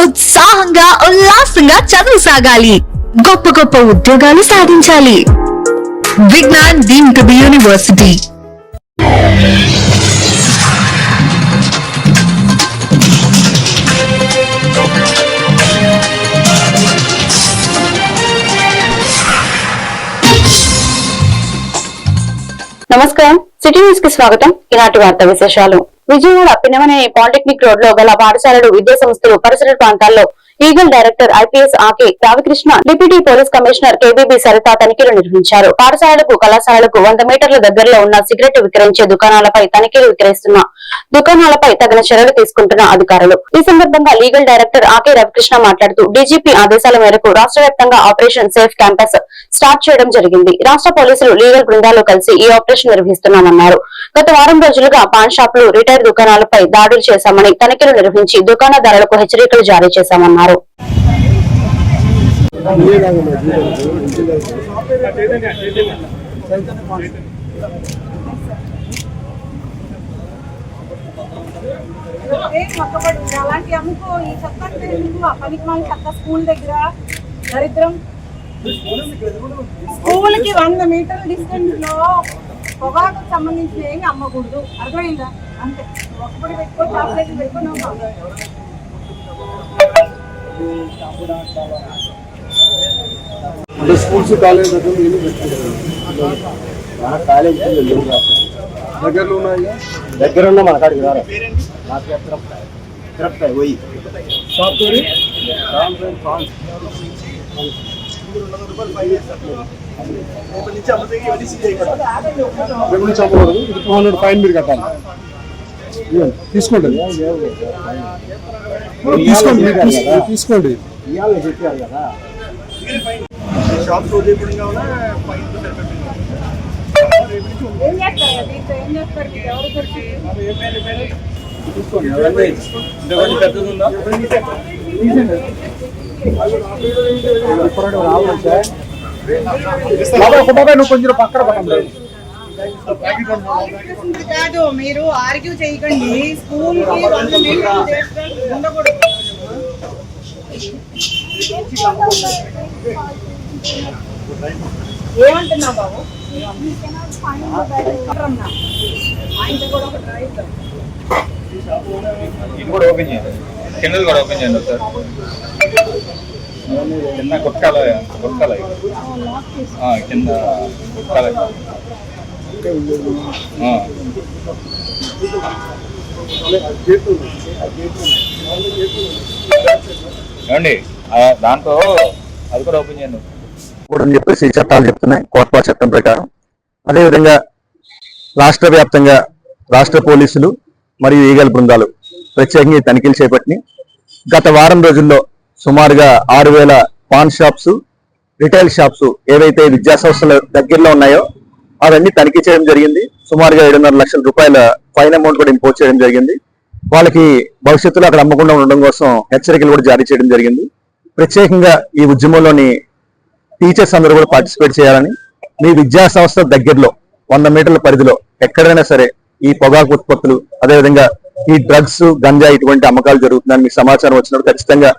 ఉత్సాహంగా ఉల్లాసంగా చదువు సాగాలి, గొప్ప గొప్ప ఉద్యోగాలు సాధించాలి. Vignan deemed to be university. నమస్కారం, సిటీ న్యూస్ కి స్వాగతం. ఈనాటి వార్తా విశేషాలు. విజయవాడ పిన్నమనే పాలిటెక్నిక్ రోడ్ లో గల పాఠశాలలు, విద్యా సంస్థలు, పరిసర ప్రాంతాల్లో ఈగల్ డైరెక్టర్ ఐపీఎస్ ఆకే Ramakrishna, deputy police commissioner KBB Saritha తనిఖీలు నిర్వహించారు. పాఠశాలలకు, కళాశాలలకు 100 మీటర్ల దగ్గరలో ఉన్న సిగరెట్ విక్రయించే దుకాణాలపై తనిఖీలు విక్రయిస్తున్న దుకాణాలపై తగిన చర్యలు తీసుకుంటున్న అధికారులు. ఈ సందర్భంగా లీగల్ డైరెక్టర్ ఆకే రవికృష్ణ మాట్లాడుతూ, డీజీపీ ఆదేశాల మేరకు రాష్ట్ర వ్యాప్తంగా ఆపరేషన్ సేఫ్ క్యాంపస్ స్టార్ట్ చేయడం జరిగింది. రాష్ట్ర పోలీసులు, లీగల్ బృందాలు కలిసి ఈ ఆపరేషన్ నిర్వహిస్తున్నామన్నారు. గత వారం రోజులుగా పాన్ షాపులు, రిటైర్ దుకాణాలపై దాడులు చేశామని, తనిఖీలు నిర్వహించి దుకాణదారులకు హెచ్చరికలు జారీ చేశామన్నారు. అలాంటి అమ్ముకో, ఈ చెత్త పనికి మన చెత్త స్కూల్ దగ్గర దరిద్రం. స్కూల్ కి 100 మీటర్ల డిస్టెన్స్ లో పొగాకు సంబంధించిన ఏమి అమ్మకూడదు, అర్థమైందా? అంతే. ఒకటి పెట్టుకో, చాక్లెట్ పెట్టుకో. అంటే స్కూల్స్ కాలేజ్ కాలేజ్ దగ్గరలో ఉన్నాయి. దగ్గర ఉన్న మన కాడికి రారా. పోయి షాప్ అమ్మకూడదు. 200 ఫైన్ మీరు కట్టాలి. తీసుకోండి తీసుకోండి. చెప్పారు కదా షాప్ క్లోజ్ అయిపోవడం కావాలా ఫైన్ నువ్వు కొంచెం పక్కన కాదు, మీరు ఆర్గ్యూ చేయకండి. స్కూల్ కి 100 మీటర్ల డిస్టెన్స్ ఉండకూడదు. ఏమంటున్నా బాబు? కూడా ఓపెన్ చేయండి, కిందది కూడా ఓపెన్ చేయండి సార్. కింద గుట్కాల కింద గుట్కాల ఏమండి, దాంతో అది కూడా ఓపెన్ చేయండి అని చెప్పేసి చట్టాలు చెప్తున్నాయి, కోట్పా చట్టం ప్రకారం. అదేవిధంగా రాష్ట్ర వ్యాప్తంగా రాష్ట్ర పోలీసులు మరియు ఈగల్ బృందాలు ప్రత్యేకంగా తనిఖీలు చేపట్టినాయి. గత వారం రోజుల్లో సుమారుగా 6000 పాన్ షాప్స్, రిటైల్ షాప్స్ ఏవైతే విద్యా సంస్థల దగ్గరలో ఉన్నాయో అవన్నీ తనిఖీ చేయడం జరిగింది. సుమారుగా 7.5 లక్షల రూపాయల ఫైన్ అమౌంట్ కూడా ఇంపోజ్ చేయడం జరిగింది. వాళ్ళకి భవిష్యత్తులో అక్కడ అమ్మకుండా ఉండడం కోసం హెచ్చరికలు కూడా జారీ చేయడం జరిగింది. ప్రత్యేకంగా ఈ ఉద్యమంలోని టీచర్స్ అందరూ కూడా పార్టిసిపేట్ చేయాలని, మీ విద్యా సంస్థ దగ్గరలో 100 మీటర్ల పరిధిలో ఎక్కడైనా సరే ఈ పొగాకు ఉత్పత్తులు, అదేవిధంగా ఈ డ్రగ్స్, గంజా ఇటువంటి అమ్మకాలు జరుగుతుందని మీకు సమాచారం వచ్చినప్పుడు ఖచ్చితంగా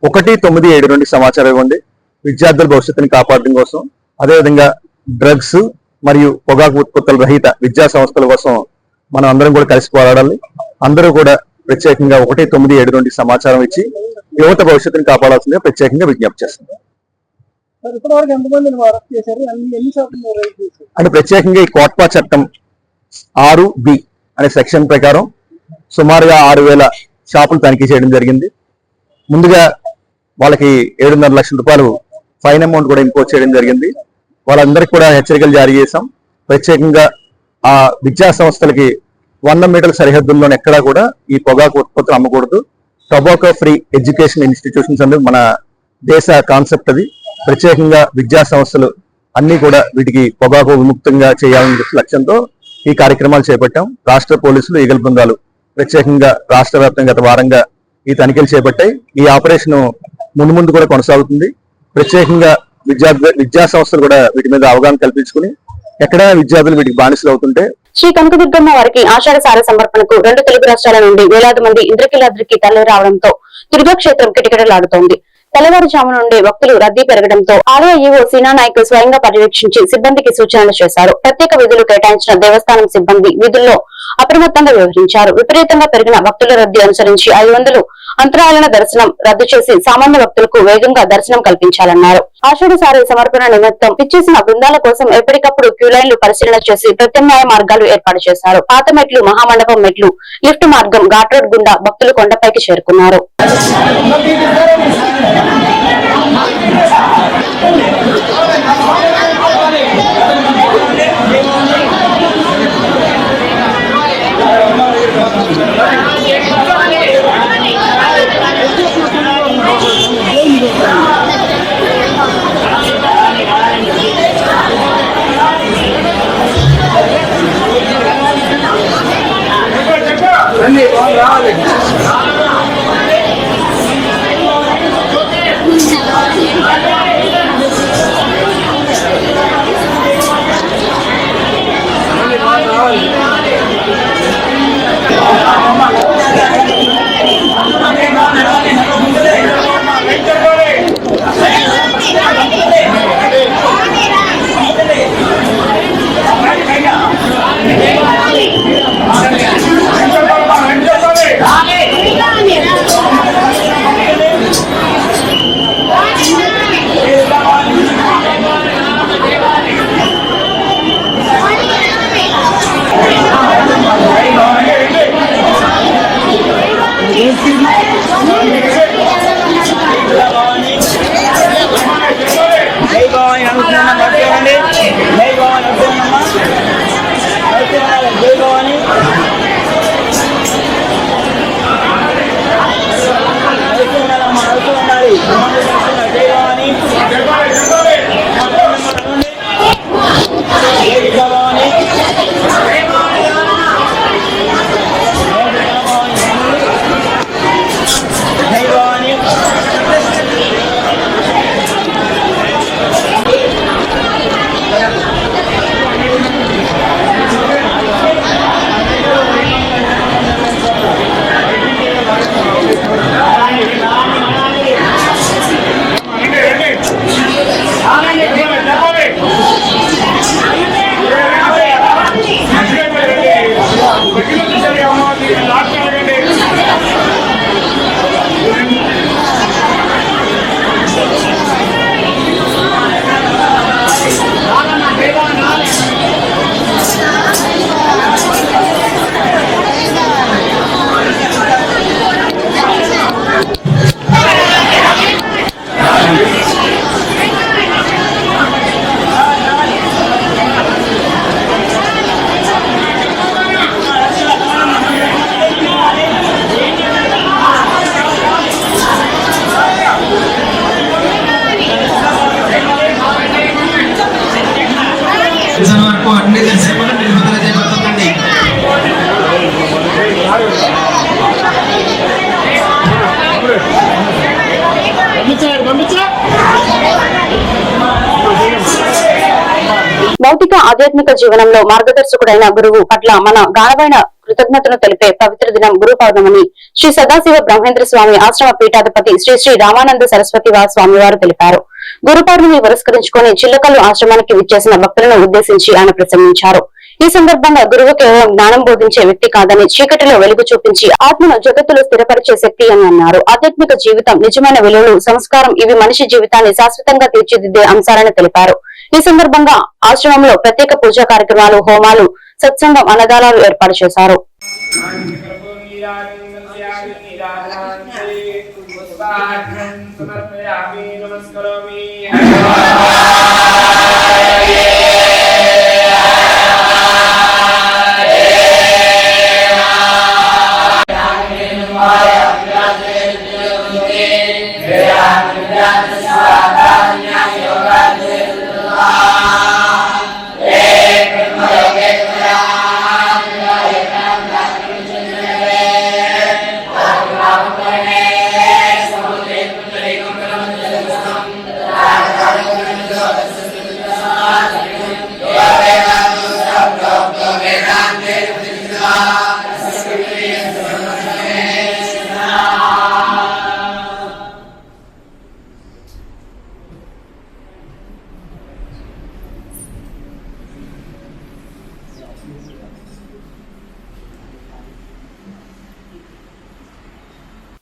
197 సమాచారం ఇవ్వండి. విద్యార్థుల భవిష్యత్తుని కాపాడడం కోసం, అదేవిధంగా డ్రగ్స్ మరియు పొగాకు ఉత్పత్తుల రహిత విద్యా సంస్థల కోసం మనం అందరం కూడా కలిసి పోరాడాలి. అందరూ కూడా ప్రత్యేకంగా 197 సమాచారం ఇచ్చి యువత భవిష్యత్తుని కాపాడాల్సిందిగా ప్రత్యేకంగా విజ్ఞప్తి చేస్తుంది. అంటే ప్రత్యేకంగా ఈ కోట్పా చట్టం 6B అనే సెక్షన్ ప్రకారం సుమారుగా 6000 షాపులు తనిఖీ చేయడం జరిగింది. ముందుగా వాళ్ళకి 7.5 లక్షల రూపాయలు ఫైన్ అమౌంట్ కూడా ఇంపోజ్ చేయడం జరిగింది. వాళ్ళందరికీ కూడా హెచ్చరికలు జారీ చేశాం. ప్రత్యేకంగా ఆ విద్యా సంస్థలకి 100 మీటర్ల సరిహద్దుల్లో ఎక్కడా కూడా ఈ పొగాకు ఉత్పత్తులు అమ్మకూడదు. టొబాకో ఫ్రీ ఎడ్యుకేషన్ ఇన్స్టిట్యూషన్స్ అనేది మన దేశ కాన్సెప్ట్. అది ప్రత్యేకంగా విద్యా సంస్థలు అన్ని కూడా వీటికి పొగాకు విముక్తంగా చేయాలని లక్ష్యంతో ఈ కార్యక్రమాలు చేపట్టాం. రాష్ట్ర పోలీసులు, ఈగల్ బృందాలు ప్రత్యేకంగా రాష్ట్ర వ్యాప్తంగా గత వారంగా ఈ తనిఖీలు చేపట్టాయి. ఈ ఆపరేషన్ ముందు కూడా కొనసాగుతుంది. ప్రత్యేకంగా విద్యా సంస్థలు కూడా వీటి మీద అవగాహన కల్పించుకుని ఎక్కడైనా విద్యార్థులు వీటికి బానిసలు అవుతుంటే శ్రీ కనకదుర్గమ్మ వారికి ఆషాఢ సార సమర్పణకు 2 తెలుగు రాష్ట్రాల నుండి వేలాది మంది ఇంద్రకీలాద్రికి తరలి రావడంతో దుర్గాక్షేత్రం కిటకిటలాడుతోంది. తెల్లవారుజాము నుండి భక్తులు రద్దీ పెరగడంతో ఆలయ ఈవో సీనానాయక్ స్వయంగా పర్యవేక్షించి సిబ్బందికి సూచనలు చేశారు. ప్రత్యేక విధులు కేటాయించిన దేవస్థానం సిబ్బంది విధుల్లో అప్రమత్తంగా వ్యవహరించారు. విపరీతంగా పెరిగిన భక్తుల రద్దీ అనుసరించి 500 అంతరాలన దర్శనం రద్దు చేసి సామాన్య భక్తులకు వేగంగా దర్శనం కల్పించాలన్నారు. ఆషాఢ సారి సమర్పణ నిమిత్తం ఇచ్చేసిన బృందాల కోసం ఎప్పటికప్పుడు క్యూలైన్లు పరిశీలన చేసి ప్రత్యామ్నాయ మార్గాలు ఏర్పాటు చేశారు. పాత మెట్లు, మహామండపం మెట్లు, లిఫ్ట్ మార్గం, ఘాట్ రోడ్ గుండా భక్తులు కొండపైకి చేరుకున్నారు. భౌతిక ఆధ్యాత్మిక జీవనంలో మార్గదర్శకుడైన గురువు పట్ల మన గాఢమైన కృతజ్ఞతను తెలిపే పవిత్ర దినం గురు పౌర్ణమిని శ్రీ సదాశివ బ్రహ్మేంద్ర స్వామి ఆశ్రమ పీఠాధిపతి శ్రీ శ్రీ రామానంద సరస్వతి స్వామి వారు తెలిపారు. గురు పౌర్ణమి పురస్కరించుకుని చిల్లకల్లు ఆశ్రమానికి విచ్చేసిన భక్తులను ఉద్దేశించి ఆయన ప్రసంగించారు. ఈ సందర్భంగా గురువు కేవలం జ్ఞానం బోధించే వ్యక్తి కాదని, చీకటిలో వెలుగు చూపించి ఆత్మను జగత్తులో స్థిరపరిచే శక్తి అని అన్నారు. ఆధ్యాత్మిక జీవితం, నిజమైన విలువలు, సంస్కారం ఇవి మనిషి జీవితాన్ని శాశ్వతంగా తీర్చిదిద్దే అంశాలని తెలిపారు. ఈ సందర్భంగా ఆశ్రమంలో ప్రత్యేక పూజా కార్యక్రమాలు, హోమాలు, సత్సంగం, అన్నదానాలు ఏర్పాటు చేశారు.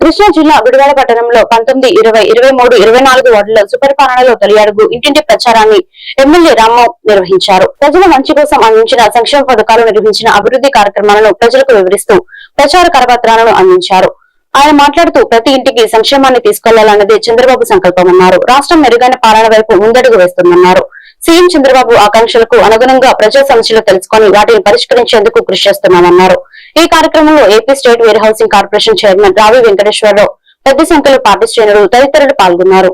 కృష్ణా జిల్లా గుడివాడ పట్టణంలో 19, 20, 23, 24 వార్డుల్లో సుపరిపాలనలో తొలి అడుగు ఇంటింటి ప్రచారాన్ని ఎమ్మెల్యే రామ్మోహన్ నిర్వహించారు. ప్రజల మంచి కోసం అందించిన సంక్షేమ పథకాలు, నిర్వహించిన అభివృద్ధి కార్యక్రమాలను ప్రజలకు వివరిస్తూ ప్రచార కరపత్రాలను అందించారు. ఆయన మాట్లాడుతూ ప్రతి ఇంటికి సంక్షేమాన్ని తీసుకెళ్లాలన్నదే చంద్రబాబు సంకల్పమన్నారు. రాష్ట్రం మెరుగైన పాలన వైపు ముందడుగు వేస్తుందన్నారు. సీఎం చంద్రబాబు ఆకాంక్షలకు అనుగుణంగా ప్రజా సమస్యలు తెలుసుకుని వాటిని పరిష్కరించేందుకు కృషి చేస్తున్నామన్నారు. ఈ కార్యక్రమంలో AP state where housing corporation chairman రావి వెంకటేశ్వరరావు, పెద్ద సంఖ్యలో పార్టీ శ్రేణులు తదితరులు పాల్గొన్నారు.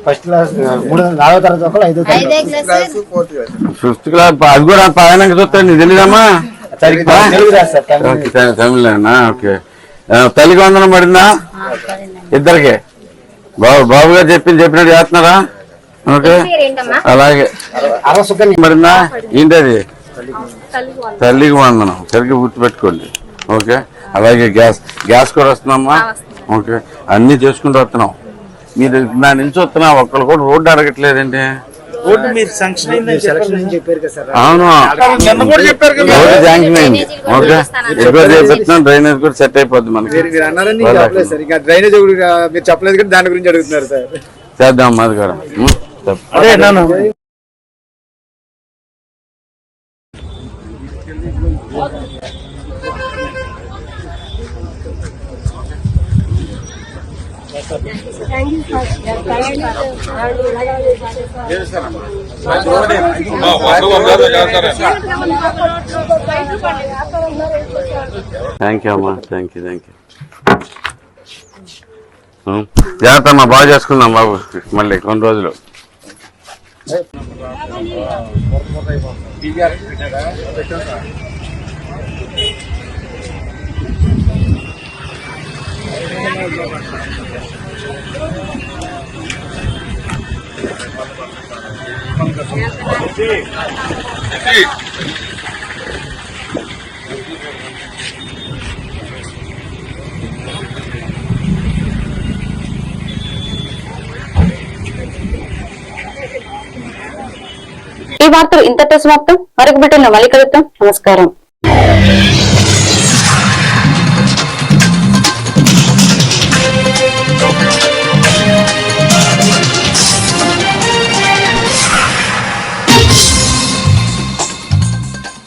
ఫస్ట్ క్లాస్ 4వ తరగతి 5వ తరగతి 5th క్లాస్ అది కూడా పైన చూస్తాను తెలియదమ్మా. తమిళనా? ఓకే. తల్లికి వందనం పడిందా ఇద్దరికి? బాబు గారు చెప్పినట్టు చేస్తున్నారా? ఓకే, అలాగే పడిందా? ఏంటది? తల్లికి వందనం సరిగ్గా గుర్తుపెట్టుకోండి. ఓకే, అలాగే గ్యాస్ కూడా వస్తుందమ్మా. ఓకే, అన్ని చేసుకుంటూ వస్తున్నాం. మీరు నా నుంచి వస్తున్నా ఒక్కరు కూడా రోడ్డు అడగట్లేదండి. అవును, రోడ్డు శాంక్షన్ అయింది. ఓకే, డ్రైనేజ్ కూడా సెట్ అయిపోద్ది మనకి. డ్రైనేజ్ మీరు చెప్పలేదు కానీ దాని గురించి అడుగుతున్నారు సార్. చేద్దాం అది కూడా. థ్యాంక్ యూ అమ్మా, థ్యాంక్ యూ. జాగ్రత్త అమ్మా, బాగా చేసుకుందాం బాబు మళ్ళీ కొన్ని రోజులు. ఈ వార్తలు ఇంతటితో సమాప్తం. మరొక బిడ్డలో మళ్ళీ కలుద్దాం. నమస్కారం.